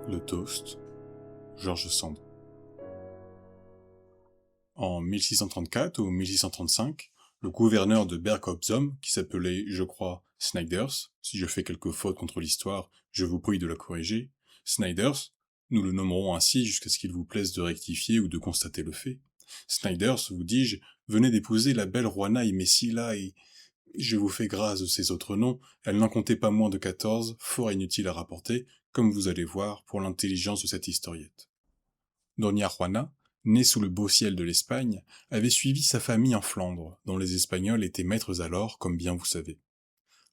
Le toast, George Sand. En 1634 ou 1635, le gouverneur de Berg-op-Zoom, qui s'appelait, je crois, Snyders, si je fais quelque faute contre l'histoire, je vous prie de la corriger, Snyders, nous le nommerons ainsi jusqu'à ce qu'il vous plaise de rectifier ou de constater le fait. Snyders, vous dis-je, venait d'épouser la belle Juana y Messila et... Je vous fais grâce de ces autres noms, elle n'en comptait pas moins de 14, fort inutiles à rapporter, comme vous allez voir, pour l'intelligence de cette historiette. Doña Juana, née sous le beau ciel de l'Espagne, avait suivi sa famille en Flandre, dont les Espagnols étaient maîtres alors, comme bien vous savez.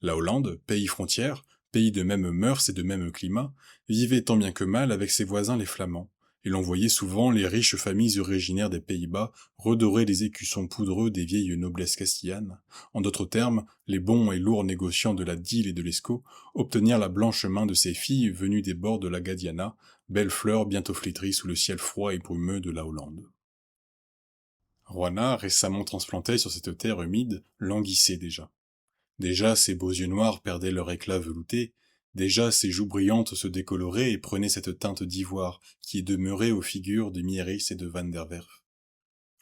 La Hollande, pays frontière, pays de même mœurs et de même climat, vivait tant bien que mal avec ses voisins les Flamands, et l'on voyait souvent les riches familles originaires des Pays-Bas redorer les écussons poudreux des vieilles noblesses castillanes, en d'autres termes, les bons et lourds négociants de la Dyle et de l'Escaut, obtenir la blanche main de ces filles venues des bords de la Gadiana, belles fleurs bientôt flétries sous le ciel froid et brumeux de la Hollande. Juana, récemment transplantée sur cette terre humide, languissait déjà. Déjà ses beaux yeux noirs perdaient leur éclat velouté, déjà ses joues brillantes se décoloraient et prenaient cette teinte d'ivoire qui est demeurée aux figures de Mieris et de Van der Werf.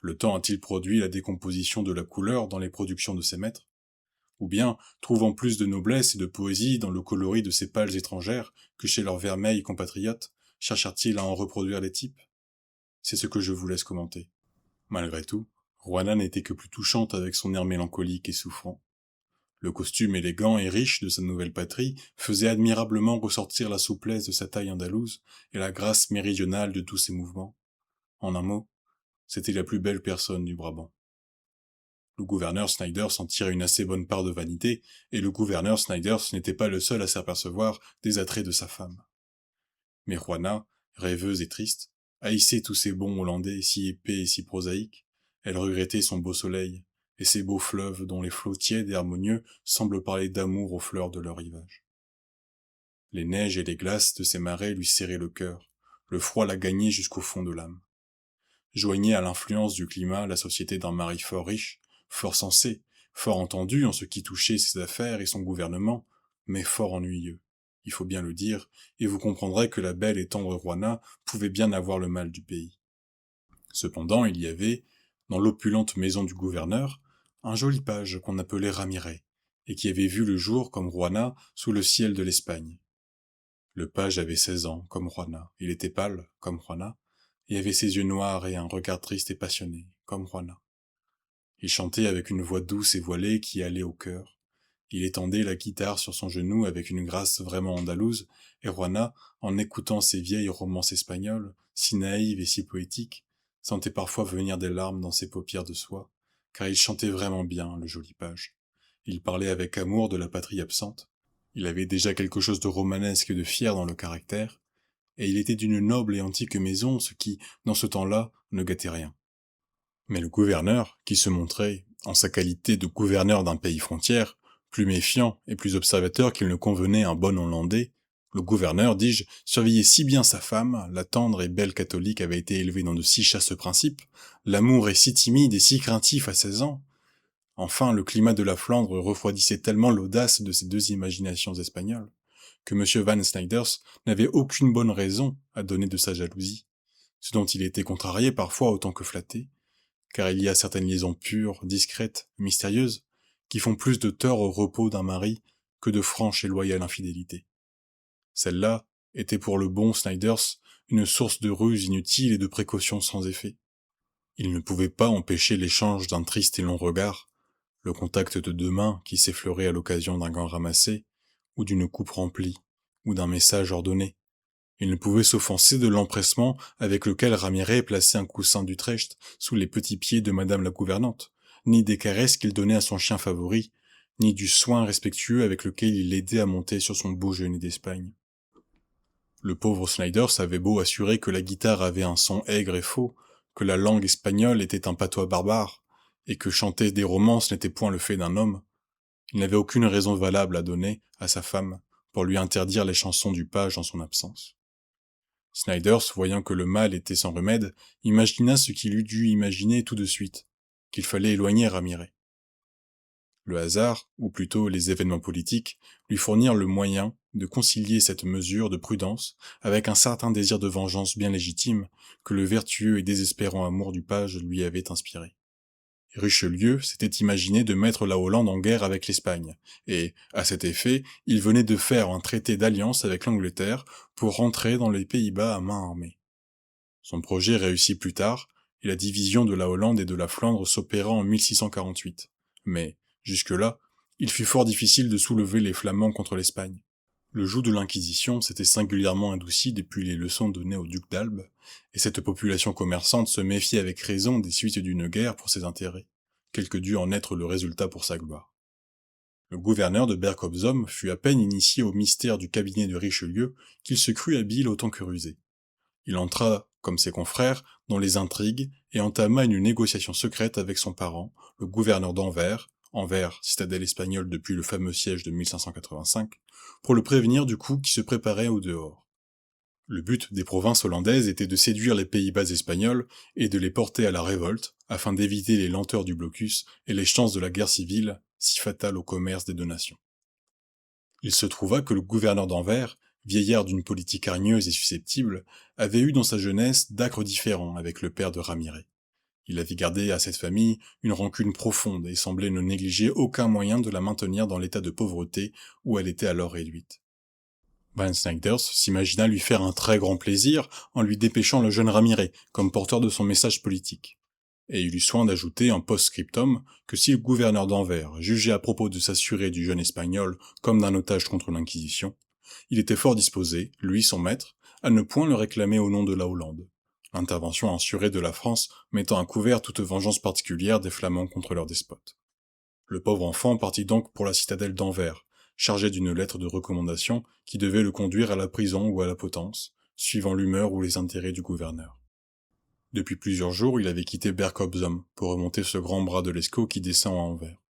Le temps a-t-il produit la décomposition de la couleur dans les productions de ses maîtres? Ou bien, trouvant plus de noblesse et de poésie dans le coloris de ces pâles étrangères que chez leurs vermeils compatriotes, cherchèrent-ils à en reproduire les types? C'est ce que je vous laisse commenter. Malgré tout, Juana n'était que plus touchante avec son air mélancolique et souffrant. Le costume élégant et riche de sa nouvelle patrie faisait admirablement ressortir la souplesse de sa taille andalouse et la grâce méridionale de tous ses mouvements. En un mot, c'était la plus belle personne du Brabant. Le gouverneur Snyders en tirait une assez bonne part de vanité, et le gouverneur Snyders n'était pas le seul à s'apercevoir des attraits de sa femme. Mais Juana, rêveuse et triste, haïssait tous ces bons Hollandais si épais et si prosaïques. Elle regrettait son beau soleil, et ces beaux fleuves dont les flots tièdes et harmonieux semblent parler d'amour aux fleurs de leur rivage. Les neiges et les glaces de ces marais lui serraient le cœur, le froid la gagnait jusqu'au fond de l'âme. Joignait à l'influence du climat la société d'un mari fort riche, fort sensé, fort entendu en ce qui touchait ses affaires et son gouvernement, mais fort ennuyeux, il faut bien le dire, et vous comprendrez que la belle et tendre Juana pouvait bien avoir le mal du pays. Cependant, il y avait, dans l'opulente maison du gouverneur, un joli page qu'on appelait Ramirez, et qui avait vu le jour, comme Juana, sous le ciel de l'Espagne. Le page avait 16 ans, comme Juana, il était pâle, comme Juana, et avait ses yeux noirs et un regard triste et passionné, comme Juana. Il chantait avec une voix douce et voilée qui allait au cœur. Il étendait la guitare sur son genou avec une grâce vraiment andalouse, et Juana, en écoutant ces vieilles romances espagnoles, si naïves et si poétiques, sentait parfois venir des larmes dans ses paupières de soie, car il chantait vraiment bien, le joli page. Il parlait avec amour de la patrie absente. Il avait déjà quelque chose de romanesque et de fier dans le caractère, et il était d'une noble et antique maison, ce qui, dans ce temps-là, ne gâtait rien. Mais le gouverneur, qui se montrait, en sa qualité de gouverneur d'un pays frontière, plus méfiant et plus observateur qu'il ne convenait à un bon Hollandais, le gouverneur, dis-je, surveillait si bien sa femme, la tendre et belle catholique avait été élevée dans de si chastes principes, l'amour est si timide et si craintif à 16 ans. Enfin, le climat de la Flandre refroidissait tellement l'audace de ces deux imaginations espagnoles, que M. Van Snyders n'avait aucune bonne raison à donner de sa jalousie, ce dont il était contrarié parfois autant que flatté, car il y a certaines liaisons pures, discrètes, mystérieuses, qui font plus de tort au repos d'un mari que de franche et loyale infidélité. Celle-là était pour le bon Snyders une source de ruses inutiles et de précautions sans effet. Il ne pouvait pas empêcher l'échange d'un triste et long regard, le contact de deux mains qui s'effleuraient à l'occasion d'un gant ramassé, ou d'une coupe remplie, ou d'un message ordonné. Il ne pouvait s'offenser de l'empressement avec lequel Ramirez plaçait un coussin d'Utrecht sous les petits pieds de madame la gouvernante, ni des caresses qu'il donnait à son chien favori, ni du soin respectueux avec lequel il l'aidait à monter sur son beau genet d'Espagne. Le pauvre Snyders avait beau assurer que la guitare avait un son aigre et faux, que la langue espagnole était un patois barbare, et que chanter des romances n'était point le fait d'un homme, il n'avait aucune raison valable à donner à sa femme pour lui interdire les chansons du page en son absence. Snyders, voyant que le mal était sans remède, imagina ce qu'il eût dû imaginer tout de suite, qu'il fallait éloigner Ramirez. Le hasard, ou plutôt les événements politiques, lui fournirent le moyen de concilier cette mesure de prudence avec un certain désir de vengeance bien légitime que le vertueux et désespérant amour du page lui avait inspiré. Richelieu s'était imaginé de mettre la Hollande en guerre avec l'Espagne, et, à cet effet, il venait de faire un traité d'alliance avec l'Angleterre pour rentrer dans les Pays-Bas à main armée. Son projet réussit plus tard, et la division de la Hollande et de la Flandre s'opéra en 1648. Mais, jusque-là, il fut fort difficile de soulever les Flamands contre l'Espagne. Le joug de l'Inquisition s'était singulièrement adouci depuis les leçons données au duc d'Albe, et cette population commerçante se méfiait avec raison des suites d'une guerre pour ses intérêts, quel que dût en être le résultat pour sa gloire. Le gouverneur de Berg-op-Zoom fut à peine initié au mystère du cabinet de Richelieu qu'il se crut habile autant que rusé. Il entra, comme ses confrères, dans les intrigues et entama une négociation secrète avec son parent, le gouverneur d'Anvers, Anvers, citadelle espagnole depuis le fameux siège de 1585, pour le prévenir du coup qui se préparait au dehors. Le but des provinces hollandaises était de séduire les Pays-Bas espagnols et de les porter à la révolte, afin d'éviter les lenteurs du blocus et les chances de la guerre civile, si fatale au commerce des deux nations. Il se trouva que le gouverneur d'Anvers, vieillard d'une politique hargneuse et susceptible, avait eu dans sa jeunesse d'âcres différends avec le père de Ramirez. Il avait gardé à cette famille une rancune profonde et semblait ne négliger aucun moyen de la maintenir dans l'état de pauvreté où elle était alors réduite. Van Snijders s'imagina lui faire un très grand plaisir en lui dépêchant le jeune Ramirez comme porteur de son message politique. Et il eut soin d'ajouter en post-scriptum que si le gouverneur d'Anvers jugeait à propos de s'assurer du jeune espagnol comme d'un otage contre l'Inquisition, il était fort disposé, lui son maître, à ne point le réclamer au nom de la Hollande. L'intervention assurée de la France mettant à couvert toute vengeance particulière des Flamands contre leur despote. Le pauvre enfant partit donc pour la citadelle d'Anvers, chargé d'une lettre de recommandation qui devait le conduire à la prison ou à la potence, suivant l'humeur ou les intérêts du gouverneur. Depuis plusieurs jours, il avait quitté Berg-op-Zoom pour remonter ce grand bras de l'Escaut qui descend à Anvers.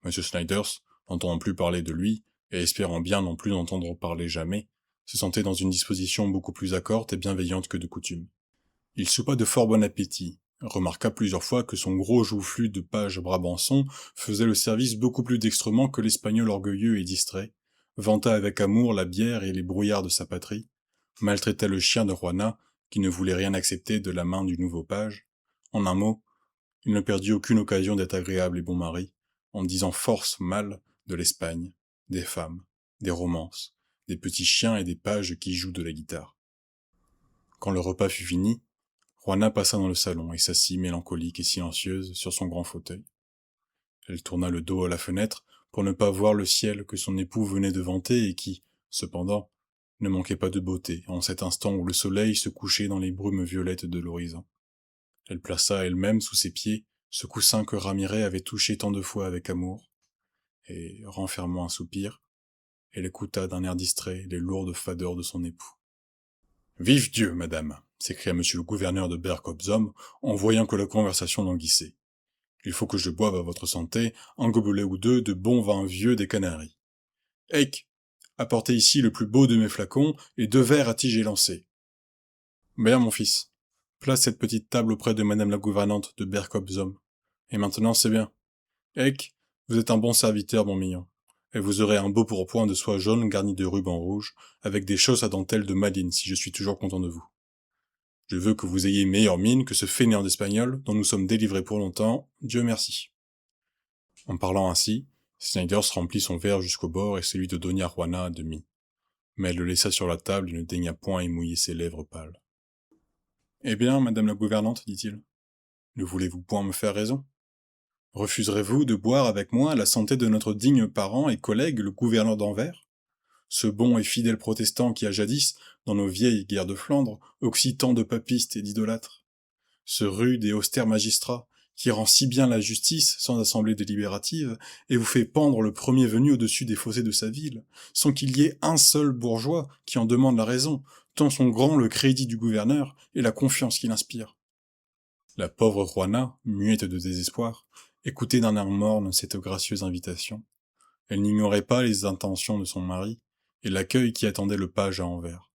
M. Snijders, n'entendant plus parler de lui, et espérant bien non plus entendre parler jamais, se sentait dans une disposition beaucoup plus accorte et bienveillante que de coutume. Il soupa de fort bon appétit, remarqua plusieurs fois que son gros joufflu de page Brabançon faisait le service beaucoup plus dextrement que l'espagnol orgueilleux et distrait, vanta avec amour la bière et les brouillards de sa patrie, maltraitait le chien de Juana, qui ne voulait rien accepter de la main du nouveau page. En un mot, il ne perdit aucune occasion d'être agréable et bon mari, en disant force mal de l'Espagne, des femmes, des romances, des petits chiens et des pages qui jouent de la guitare. Quand le repas fut fini, Juana passa dans le salon et s'assit mélancolique et silencieuse sur son grand fauteuil. Elle tourna le dos à la fenêtre pour ne pas voir le ciel que son époux venait de vanter et qui, cependant, ne manquait pas de beauté en cet instant où le soleil se couchait dans les brumes violettes de l'horizon. Elle plaça elle-même sous ses pieds ce coussin que Ramirez avait touché tant de fois avec amour, et, renfermant un soupir, elle écouta d'un air distrait les lourdes fadeurs de son époux. « Vive Dieu, madame !» s'écria monsieur le gouverneur de Berg-op-Zoom en voyant que la conversation languissait. « Il faut que je boive à votre santé un gobelet ou deux de bon vin vieux des Canaries. Eik, apportez ici le plus beau de mes flacons et 2 verres à tige élancé. Bien, mon fils. Place cette petite table auprès de madame la gouvernante de Berg-op-Zoom. Et maintenant, c'est bien. Eik, vous êtes un bon serviteur, mon mignon. Et vous aurez un beau pourpoint de soie jaune garni de rubans rouges, avec des chausses à dentelle de Malines si je suis toujours content de vous. Je veux que vous ayez meilleure mine que ce fainéant d'espagnol dont nous sommes délivrés pour longtemps, Dieu merci. » En parlant ainsi, Snijders remplit son verre jusqu'au bord et celui de Doña Juana à demi. Mais elle le laissa sur la table et ne daigna point y mouiller ses lèvres pâles. « Eh bien, madame la gouvernante, dit-il, ne voulez-vous point me faire raison ? Refuserez-vous de boire avec moi à la santé de notre digne parent et collègue, le gouverneur d'Anvers ? Ce bon et fidèle protestant qui a jadis, dans nos vieilles guerres de Flandre, oxy tant de papistes et d'idolâtres. Ce rude et austère magistrat, qui rend si bien la justice sans assemblée délibérative, et vous fait pendre le premier venu au-dessus des fossés de sa ville, sans qu'il y ait un seul bourgeois qui en demande la raison, tant sont grands le crédit du gouverneur et la confiance qu'il inspire. » La pauvre Juana, muette de désespoir, écoutait d'un air morne cette gracieuse invitation. Elle n'ignorait pas les intentions de son mari, et l'accueil qui attendait le page à Anvers.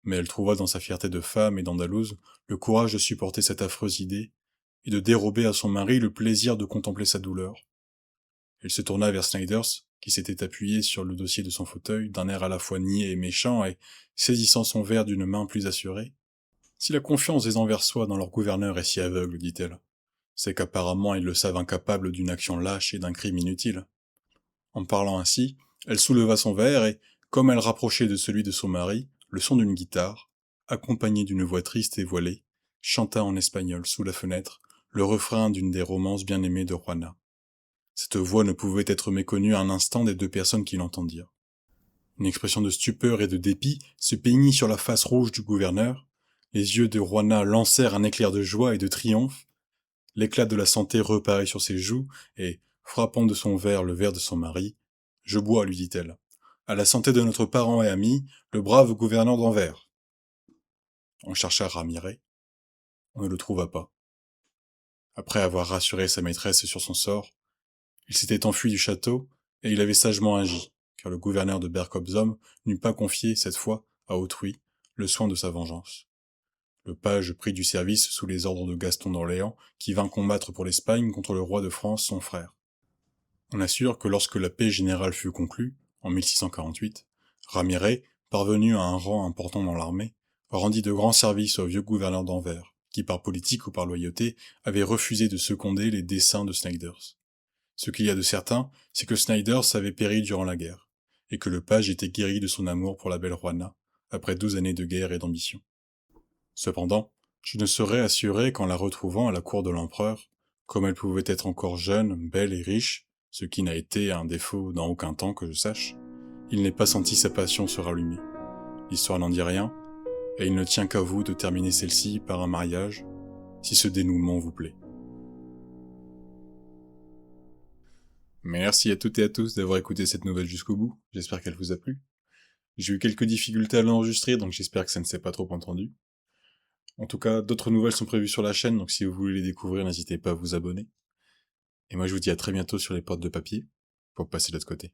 Mais elle trouva dans sa fierté de femme et d'Andalouse le courage de supporter cette affreuse idée, et de dérober à son mari le plaisir de contempler sa douleur. Il se tourna vers Snyders, qui s'était appuyé sur le dossier de son fauteuil d'un air à la fois niais et méchant, et, saisissant son verre d'une main plus assurée, « Si la confiance des Anversois dans leur gouverneur est si aveugle, dit-elle, c'est qu'apparemment ils le savent incapable d'une action lâche et d'un crime inutile. » En parlant ainsi, elle souleva son verre et, comme elle rapprochait de celui de son mari, le son d'une guitare, accompagné d'une voix triste et voilée, chanta en espagnol sous la fenêtre le refrain d'une des romances bien-aimées de Juana. Cette voix ne pouvait être méconnue un instant des deux personnes qui l'entendirent. Une expression de stupeur et de dépit se peignit sur la face rouge du gouverneur, les yeux de Juana lancèrent un éclair de joie et de triomphe, l'éclat de la santé reparut sur ses joues, et, frappant de son verre le verre de son mari, « Je bois, lui dit-elle, à la santé de notre parent et ami, le brave gouverneur d'Anvers. » On chercha Ramirez, on ne le trouva pas. Après avoir rassuré sa maîtresse sur son sort, il s'était enfui du château, et il avait sagement agi, car le gouverneur de Berg-op-Zoom n'eût pas confié, cette fois, à autrui, le soin de sa vengeance. Le page prit du service sous les ordres de Gaston d'Orléans, qui vint combattre pour l'Espagne contre le roi de France, son frère. On assure que lorsque la paix générale fut conclue, en 1648, Ramirez, parvenu à un rang important dans l'armée, rendit de grands services au vieux gouverneur d'Anvers, qui par politique ou par loyauté avait refusé de seconder les desseins de Snyders. Ce qu'il y a de certain, c'est que Snyders avait péri durant la guerre, et que le page était guéri de son amour pour la belle Juana, après 12 années de guerre et d'ambition. Cependant, je ne serais assuré qu'en la retrouvant à la cour de l'empereur, comme elle pouvait être encore jeune, belle et riche, ce qui n'a été un défaut dans aucun temps que je sache, il n'ait pas senti sa passion se rallumer. L'histoire n'en dit rien, et il ne tient qu'à vous de terminer celle-ci par un mariage, si ce dénouement vous plaît. Merci à toutes et à tous d'avoir écouté cette nouvelle jusqu'au bout, j'espère qu'elle vous a plu. J'ai eu quelques difficultés à l'enregistrer, donc j'espère que ça ne s'est pas trop entendu. En tout cas, d'autres nouvelles sont prévues sur la chaîne, donc si vous voulez les découvrir, n'hésitez pas à vous abonner. Et moi je vous dis à très bientôt sur les portes de papier, pour passer de l'autre côté.